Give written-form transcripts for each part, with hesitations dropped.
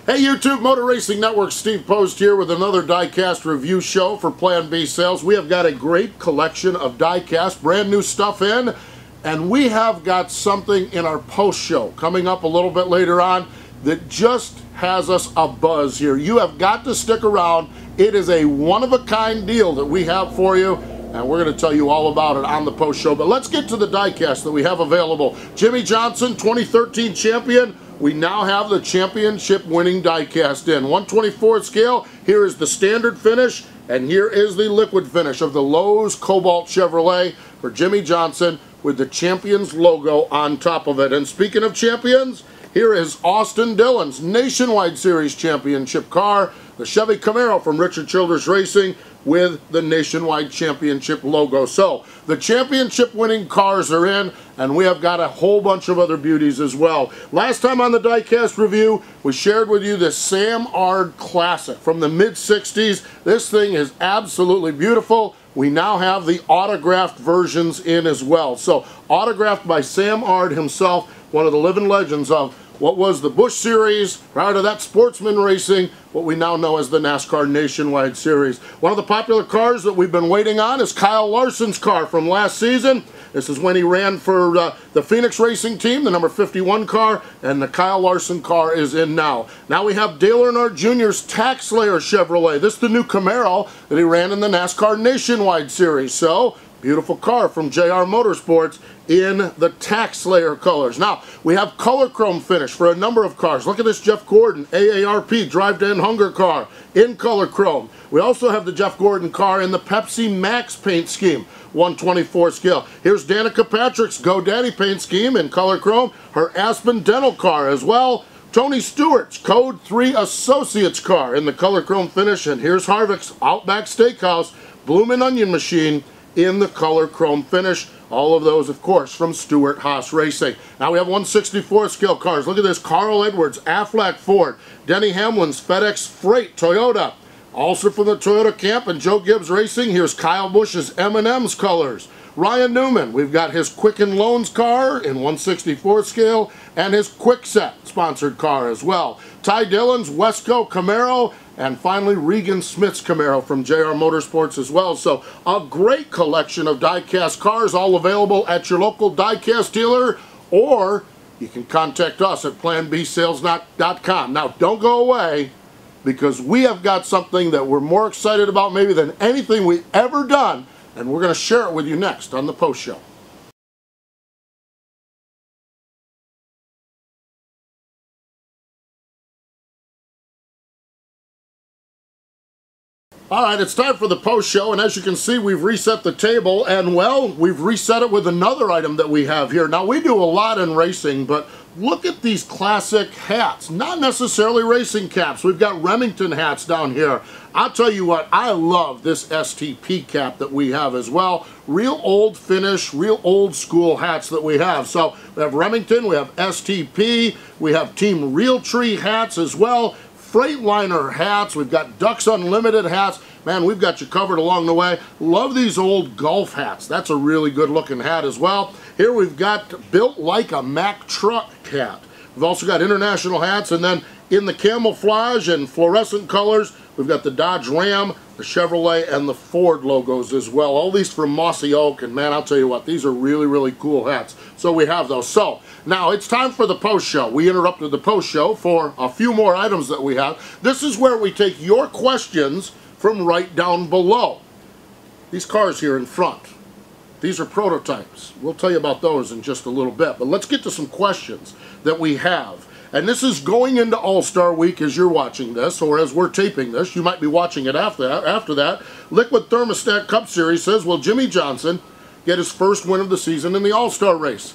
Hey YouTube, Motor Racing Network, Steve Post here with another diecast review show for Plan B sales. We have got a great collection of diecast, brand new stuff in, and we have got something in our post show coming up a little bit later on that just has us a buzz here. You have got to stick around. It is a one-of-a-kind deal that we have for you, and we're going to tell you all about it on the post show. But let's get to the diecast that we have available. Jimmie Johnson, 2013 champion. We now have the championship winning diecast in. 1/24 scale. Here is the standard finish, and here is the liquid finish of the Lowe's Cobalt Chevrolet for Jimmie Johnson with the Champions logo on top of it. And speaking of champions, here is Austin Dillon's Nationwide Series championship car, the Chevy Camaro from Richard Childress Racing with the Nationwide Championship logo. So the championship winning cars are in, and we have got a whole bunch of other beauties as well. Last time on the diecast review, we shared with you the Sam Ard Classic from the mid-60s. This thing is absolutely beautiful. We now have the autographed versions in as well. So autographed by Sam Ard himself, one of the living legends of what was the Busch Series, prior to that Sportsman Racing, what we now know as the NASCAR Nationwide Series. One of the popular cars that we've been waiting on is Kyle Larson's car from last season. This is when he ran for the Phoenix Racing Team, the number 51 car, and the Kyle Larson car is in now. Now we have Dale Earnhardt Jr.'s Tax Slayer Chevrolet. This is the new Camaro that he ran in the NASCAR Nationwide Series. So, beautiful car from JR Motorsports in the Tax Slayer colors. Now, we have color chrome finish for a number of cars. Look at this Jeff Gordon AARP Drive to End Hunger car in color chrome. We also have the Jeff Gordon car in the Pepsi Max paint scheme, 1/24 scale. Here's Danica Patrick's GoDaddy paint scheme in color chrome, her Aspen Dental car as well. Tony Stewart's Code 3 Associates car in the color chrome finish, and here's Harvick's Outback Steakhouse Bloomin' Onion Machine in the color chrome finish. All of those, of course, from Stewart Haas Racing. Now we have 1/64 scale cars. Look at this, Carl Edwards, Aflac Ford, Denny Hamlin's FedEx Freight Toyota. Also from the Toyota camp and Joe Gibbs Racing, here's Kyle Busch's M&M's colors. Ryan Newman, we've got his Quicken Loans car in 1/64 scale, and his Kwikset sponsored car as well. Ty Dillon's Wesco Camaro, and finally Regan Smith's Camaro from JR Motorsports as well. So a great collection of diecast cars, all available at your local diecast dealer, or you can contact us at planbsales.com. Now don't go away, because we have got something that we're more excited about maybe than anything we've ever done, and we're going to share it with you next on the post show. Alright, it's time for the post show, and as you can see, we've reset the table, and well, we've reset it with another item that we have here. Now, we do a lot in racing, but look at these classic hats. Not necessarily racing caps. We've got Remington hats down here. I'll tell you what, I love this STP cap that we have as well. Real old finish, real old school hats that we have. So we have Remington, we have STP, we have Team Realtree hats as well. Freightliner hats, we've got Ducks Unlimited hats. Man, we've got you covered along the way. Love these old golf hats. That's a really good looking hat as well. Here we've got Built Like a Mack Truck hat. We've also got international hats, and then in the camouflage and fluorescent colors, we've got the Dodge Ram, the Chevrolet, and the Ford logos as well. All these from Mossy Oak, and man, I'll tell you what, these are really, really cool hats. So we have those. So now it's time for the post show. We interrupted the post show for a few more items that we have. This is where we take your questions from right down below. These cars here in front, these are prototypes. We'll tell you about those in just a little bit, but let's get to some questions that we have. And this is going into All-Star Week as you're watching this, or as we're taping this. You might be watching it after that. Liquid Thermostat Cup Series says, will Jimmie Johnson get his first win of the season in the All-Star race?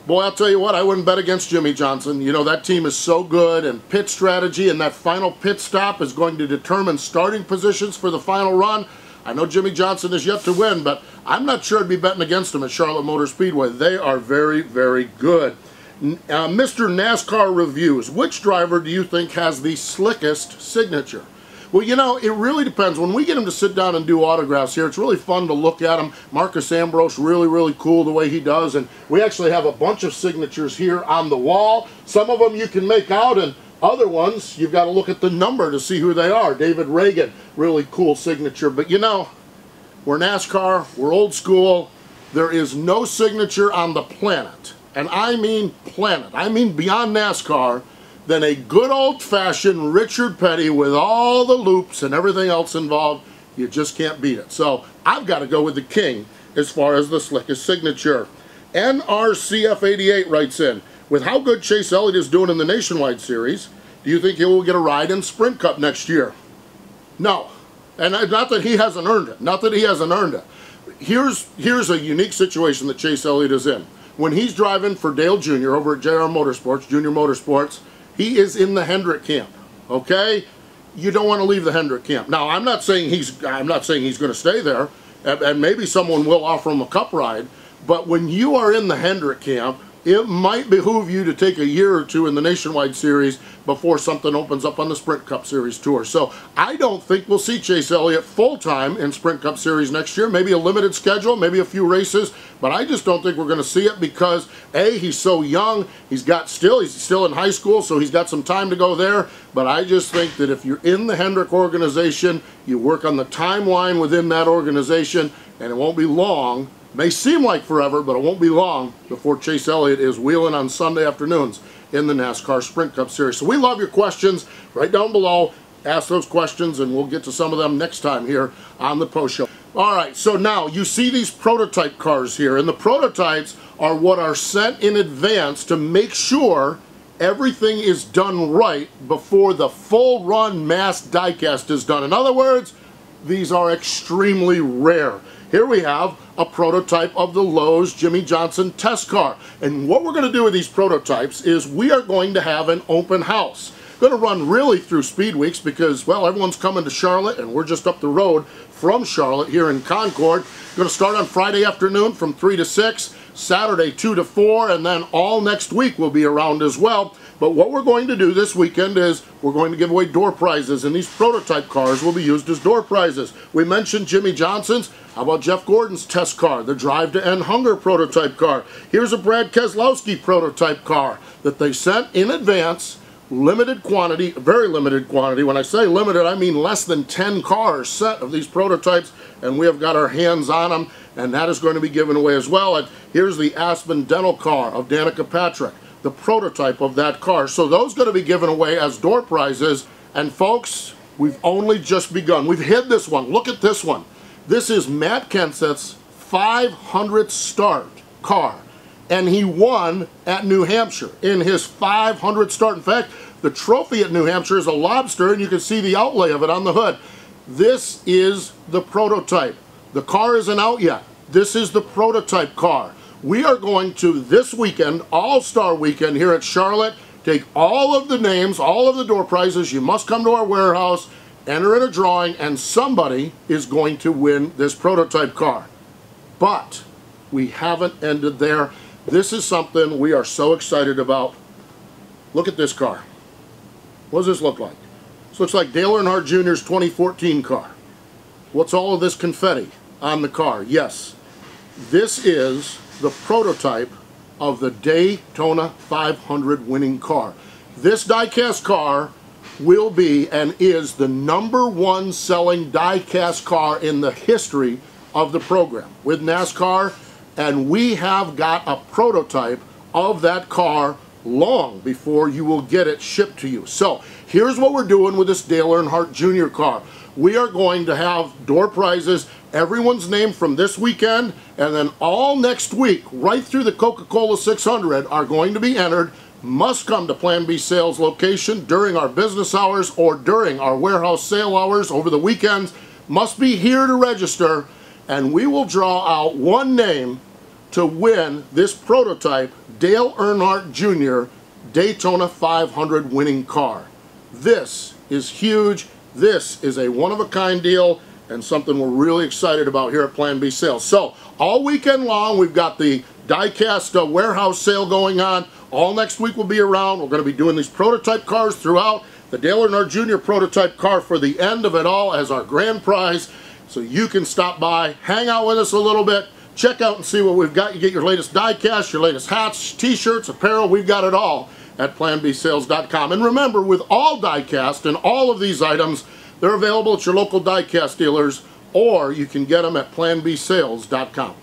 Boy, I'll tell you what, I wouldn't bet against Jimmie Johnson. You know, that team is so good, and pit strategy and that final pit stop is going to determine starting positions for the final run. I know Jimmie Johnson is yet to win, but I'm not sure I'd be betting against him at Charlotte Motor Speedway. They are very, very good. Mr. NASCAR Reviews, which driver do you think has the slickest signature? Well, you know, it really depends. When we get him to sit down and do autographs here, it's really fun to look at him. Marcus Ambrose, really, really cool the way he does. And we actually have a bunch of signatures here on the wall. Some of them you can make out, and Other ones, you've got to look at the number to see who they are. David Ragan, really cool signature. But you know, we're NASCAR, we're old school. There is no signature on the planet, and I mean planet, I mean beyond NASCAR, than a good old-fashioned Richard Petty with all the loops and everything else involved. You just can't beat it. So I've got to go with the king as far as the slickest signature. NRCF88 writes in, with how good Chase Elliott is doing in the Nationwide Series, do you think he will get a ride in Sprint Cup next year? No. And not that he hasn't earned it. Not that he hasn't earned it. Here's a unique situation that Chase Elliott is in. When he's driving for Dale Jr. over at JR Motorsports, Junior Motorsports, he is in the Hendrick camp. Okay? You don't want to leave the Hendrick camp. Now, I'm not saying he's going to stay there, and maybe someone will offer him a cup ride, but when you are in the Hendrick camp, it might behoove you to take a year or two in the Nationwide Series before something opens up on the Sprint Cup Series Tour. So I don't think we'll see Chase Elliott full-time in Sprint Cup Series next year. Maybe a limited schedule, maybe a few races, but I just don't think we're going to see it because, A, he's so young, he's still in high school, so he's got some time to go there. But I just think that if you're in the Hendrick organization, you work on the timeline within that organization, and it won't be long. May seem like forever, but it won't be long before Chase Elliott is wheeling on Sunday afternoons in the NASCAR Sprint Cup Series. So we love your questions right down below. Ask those questions, and we'll get to some of them next time here on the post show. All right, so now you see these prototype cars here, and the prototypes are what are sent in advance to make sure everything is done right before the full run mass diecast is done. In other words, these are extremely rare. Here we have a prototype of the Lowe's Jimmy Johnson test car. And what we're going to do with these prototypes is we are going to have an open house. Going to run really through Speed Weeks because, well, everyone's coming to Charlotte and we're just up the road from Charlotte here in Concord. Going to start on Friday afternoon from 3 to 6, Saturday 2 to 4, and then all next week we'll be around as well. But what we're going to do this weekend is we're going to give away door prizes, and these prototype cars will be used as door prizes. We mentioned Jimmy Johnson's. How about Jeff Gordon's test car, the Drive to End Hunger prototype car? Here's a Brad Keselowski prototype car that they sent in advance, limited quantity, very limited quantity. When I say limited, I mean less than 10 cars set of these prototypes, and we have got our hands on them, and that is going to be given away as well. And here's the Aspen Dental car of Danica Patrick, the prototype of that car. So those are going to be given away as door prizes. And folks, we've only just begun. We've hid this one. Look at this one. This is Matt Kenseth's 500th start car. And he won at New Hampshire in his 500th start. In fact, the trophy at New Hampshire is a lobster, and you can see the outlay of it on the hood. This is the prototype. The car isn't out yet. This is the prototype car. We are going to, this weekend, All-Star Weekend here at Charlotte, take all of the names, all of the door prizes. You must come to our warehouse, enter in a drawing, and somebody is going to win this prototype car. But we haven't ended there. This is something we are so excited about. Look at this car. What does this look like? This looks like Dale Earnhardt Jr.'s 2014 car. What's all of this confetti on the car? Yes, this is the prototype of the Daytona 500 winning car. This diecast car will be and is the #1 selling diecast car in the history of the program with NASCAR, and we have got a prototype of that car long before you will get it shipped to you. So here's what we're doing with this Dale Earnhardt Jr. car. We are going to have door prizes, everyone's name from this weekend, and then all next week, right through the Coca-Cola 600, are going to be entered. Must come to Plan B sales location during our business hours or during our warehouse sale hours over the weekends. Must be here to register, and we will draw out one name to win this prototype Dale Earnhardt Jr. Daytona 500 winning car. This is huge. This is a one-of-a-kind deal and something we're really excited about here at Plan B Sales. So all weekend long, we've got the diecast warehouse sale going on. All next week we'll be around. We're going to be doing these prototype cars throughout. The Dale Earnhardt Jr. prototype car for the end of it all as our grand prize. So you can stop by, hang out with us a little bit, check out and see what we've got. You get your latest diecast, your latest hats, t-shirts, apparel. We've got it all at planbsales.com. And remember, with all diecast and all of these items, they're available at your local diecast dealers, or you can get them at planbsales.com.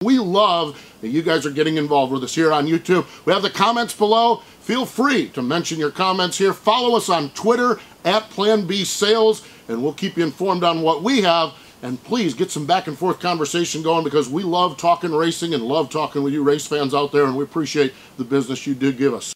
We love that you guys are getting involved with us here on YouTube. We have the comments below. Feel free to mention your comments here. Follow us on Twitter at Plan B Sales, and we'll keep you informed on what we have. And please get some back and forth conversation going, because we love talking racing and love talking with you race fans out there, and we appreciate the business you do give us.